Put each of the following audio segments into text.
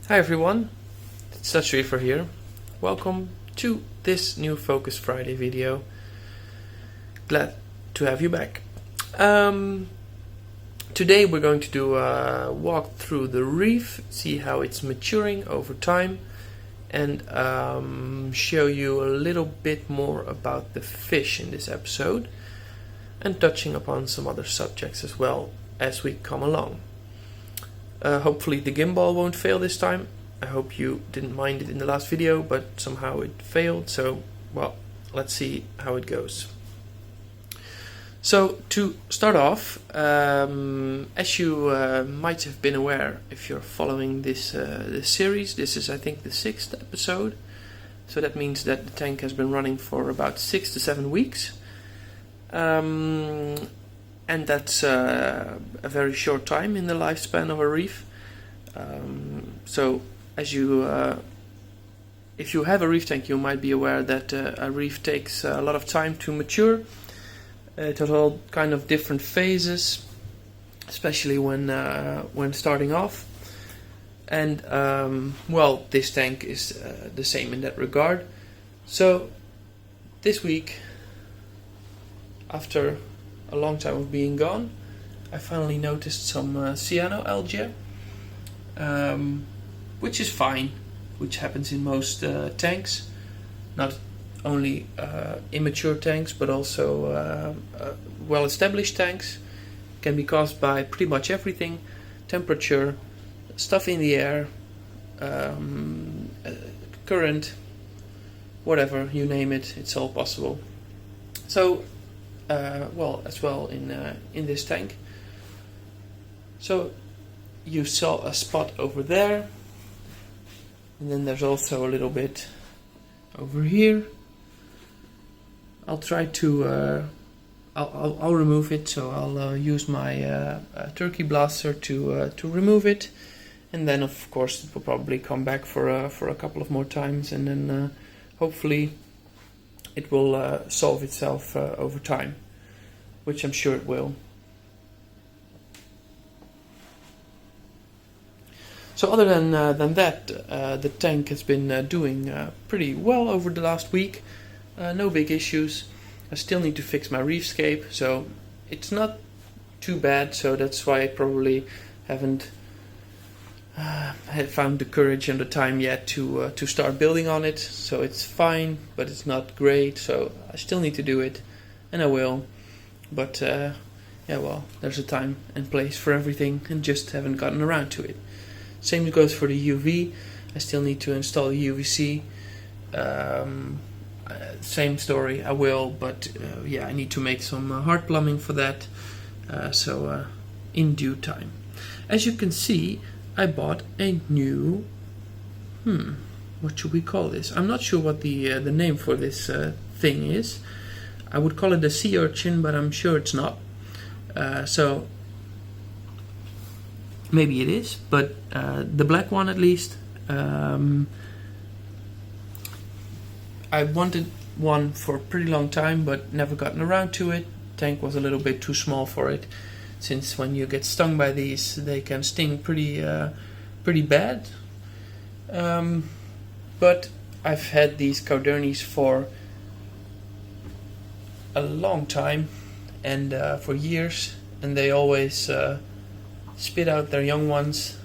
Hi everyone, it's Reefer here. Welcome to this new Focus Friday video. Glad to have you back. Today we're going to do a walk through the reef, see how it's maturing over time, and show you a little bit more about the fish in this episode, and touching upon some other subjects as well as we come along. Hopefully the gimbal won't fail this time. I hope you didn't mind it in the last video, but somehow it failed, so well, let's see how it goes. So to start off, as you might have been aware if you're following this series, this is I think the 6th episode, so that means that the tank has been running for about 6 to 7 weeks. And that's a very short time in the lifespan of a reef. So, as you, if you have a reef tank, you might be aware that a reef takes a lot of time to mature. It has all kind of different phases, especially when starting off. And well, this tank is the same in that regard. So, this week, after a long time of being gone, I finally noticed some cyano algae, which is fine, which happens in most tanks, not only immature tanks but also well-established tanks. Can be caused by pretty much everything: temperature, stuff in the air, current, whatever, you name it, it's all possible. So well, as well in this tank. So you saw a spot over there, and then there's also a little bit over here. I'll try to I'll remove it, so I'll use my turkey blaster to remove it, and then of course it will probably come back for a couple of more times, and then hopefully it will solve itself over time, which I'm sure it will. So other than that, the tank has been doing pretty well over the last week. No big issues. I still need to fix my Reefscape, so it's not too bad. So that's why I probably haven't had found the courage and the time yet to start building on it. So it's fine, but it's not great. So I still need to do it, and I will. But yeah, well, there's a time and place for everything, and just haven't gotten around to it. Same goes for the UV. I still need to install the UVC. Same story, I will, but yeah, I need to make some hard plumbing for that. So in due time. As you can see, I bought a new, what should we call this? I'm not sure what the name for this thing is. I would call it a sea urchin, but I'm sure it's not. So maybe it is, but the black one at least. I wanted one for a pretty long time, but never gotten around to it. Tank was a little bit too small for it, since when you get stung by these, they can sting pretty bad. But I've had these caudernies for a long time, and for years, and they always spit out their young ones,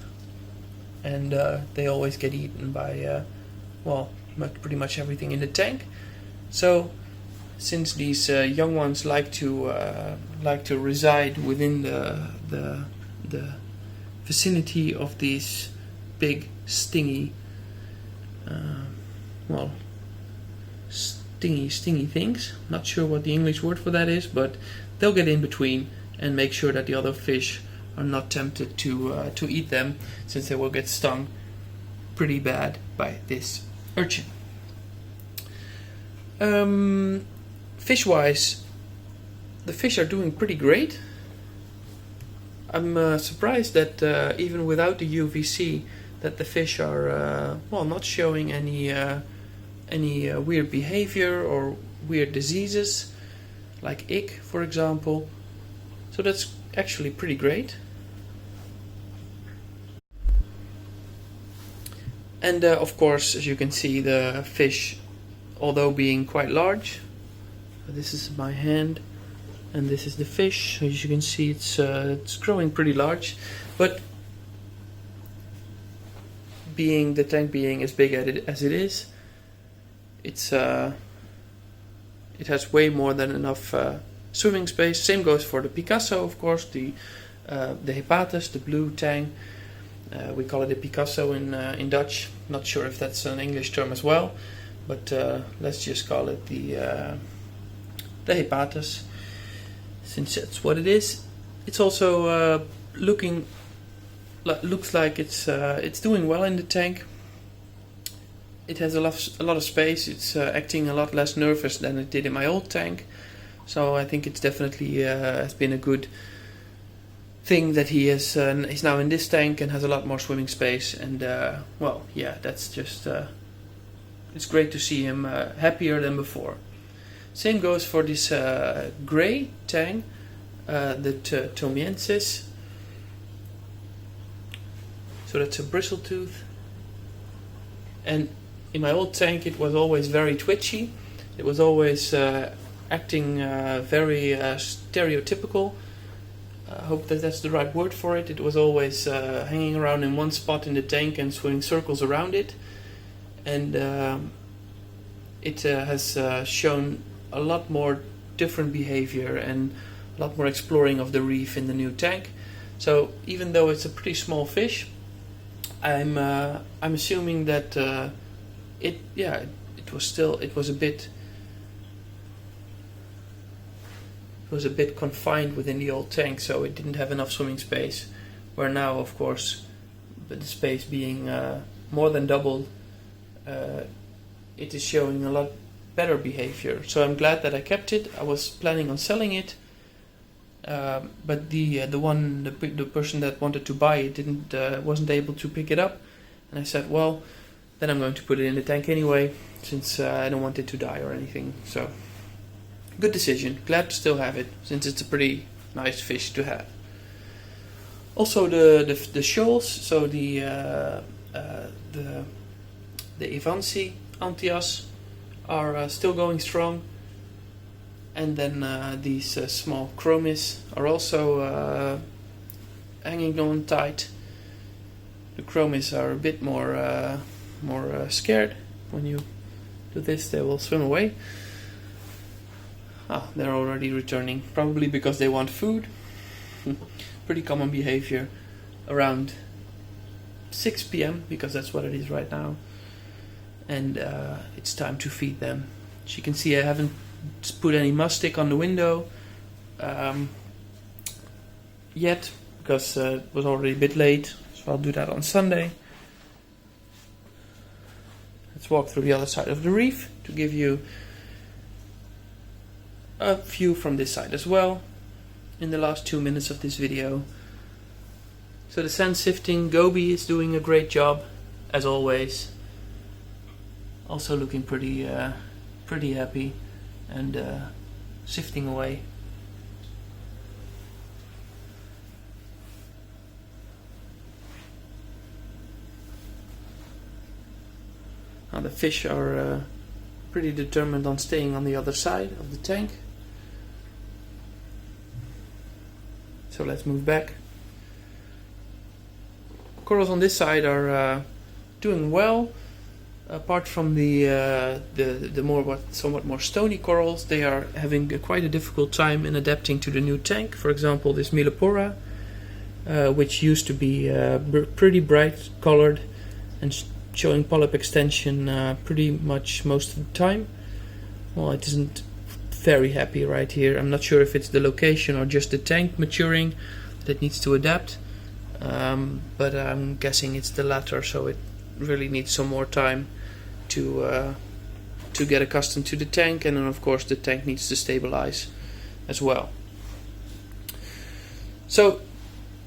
and they always get eaten by well, pretty much everything in the tank. So since these young ones like to reside within the vicinity of these big stingy well, stingy things, not sure what the English word for that is, but they'll get in between and make sure that the other fish are not tempted to eat them, since they will get stung pretty bad by this urchin. Fish-wise, the fish are doing pretty great. I'm surprised that even without the UVC, that the fish are well, not showing any weird behavior or weird diseases, like ick, for example. So that's actually pretty great. And of course, as you can see, the fish, although being quite large, this is my hand and this is the fish. As you can see, it's growing pretty large, but the tank being as big as it is, it has way more than enough swimming space. Same goes for the Picasso, of course, the Hepatus, the blue tang. We call it a Picasso in Dutch. Not sure if that's an English term as well, but let's just call it the Hepatus, since that's what it is. It's also looks like it's doing well in the tank. It has a lot of space. It's acting a lot less nervous than it did in my old tank, so I think it's definitely has been a good thing that he's now in this tank and has a lot more swimming space. And well, yeah, that's just it's great to see him happier than before. Same goes for this gray tang, the Tomiensis. So that's a bristle-tooth, and in my old tank it was always very twitchy. It was always acting very stereotypical. I hope that's the right word for it. It was always hanging around in one spot in the tank and swimming circles around it. And it has shown a lot more different behavior and a lot more exploring of the reef in the new tank. So even though it's a pretty small fish, I'm assuming that it was a bit confined within the old tank, so it didn't have enough swimming space. Where now, of course, the space being more than doubled, it is showing a lot better behavior. So I'm glad that I kept it. I was planning on selling it, but the person that wanted to buy it wasn't able to pick it up, and I said, well, then I'm going to put it in the tank anyway, since I don't want it to die or anything. So good decision. Glad to still have it, since it's a pretty nice fish to have. Also the shoals, so the Evansi Antias are still going strong, and then these small chromis are also hanging on tight. The chromis are a bit more scared. When you do this, they will swim away. They're already returning, probably because they want food. Pretty common behavior around 6 p.m. because that's what it is right now, and it's time to feed them. As you can see, I haven't put any mastic on the window yet because it was already a bit late, so I'll do that on Sunday. Let's walk through the other side of the reef to give you a view from this side as well in the last 2 minutes of this video. So the sand sifting Goby is doing a great job as always, also looking pretty happy and sifting away. Now the fish are pretty determined on staying on the other side of the tank. So let's move back. Corals on this side are doing well. Apart from the somewhat more stony corals, they are having quite a difficult time in adapting to the new tank. For example, this Millepora, which used to be pretty bright colored and showing polyp extension pretty much most of the time. Well, it isn't very happy right here. I'm not sure if it's the location or just the tank maturing that needs to adapt, but I'm guessing it's the latter, so it really needs some more time to get accustomed to the tank, and then of course the tank needs to stabilize as well. So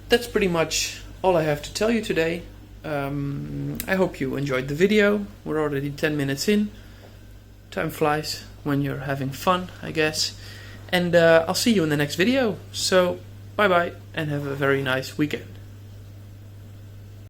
that's pretty much all I have to tell you today. I hope you enjoyed the video. We're already 10 minutes in. Time flies when you're having fun, I guess. And I'll see you in the next video. So bye bye and have a very nice weekend.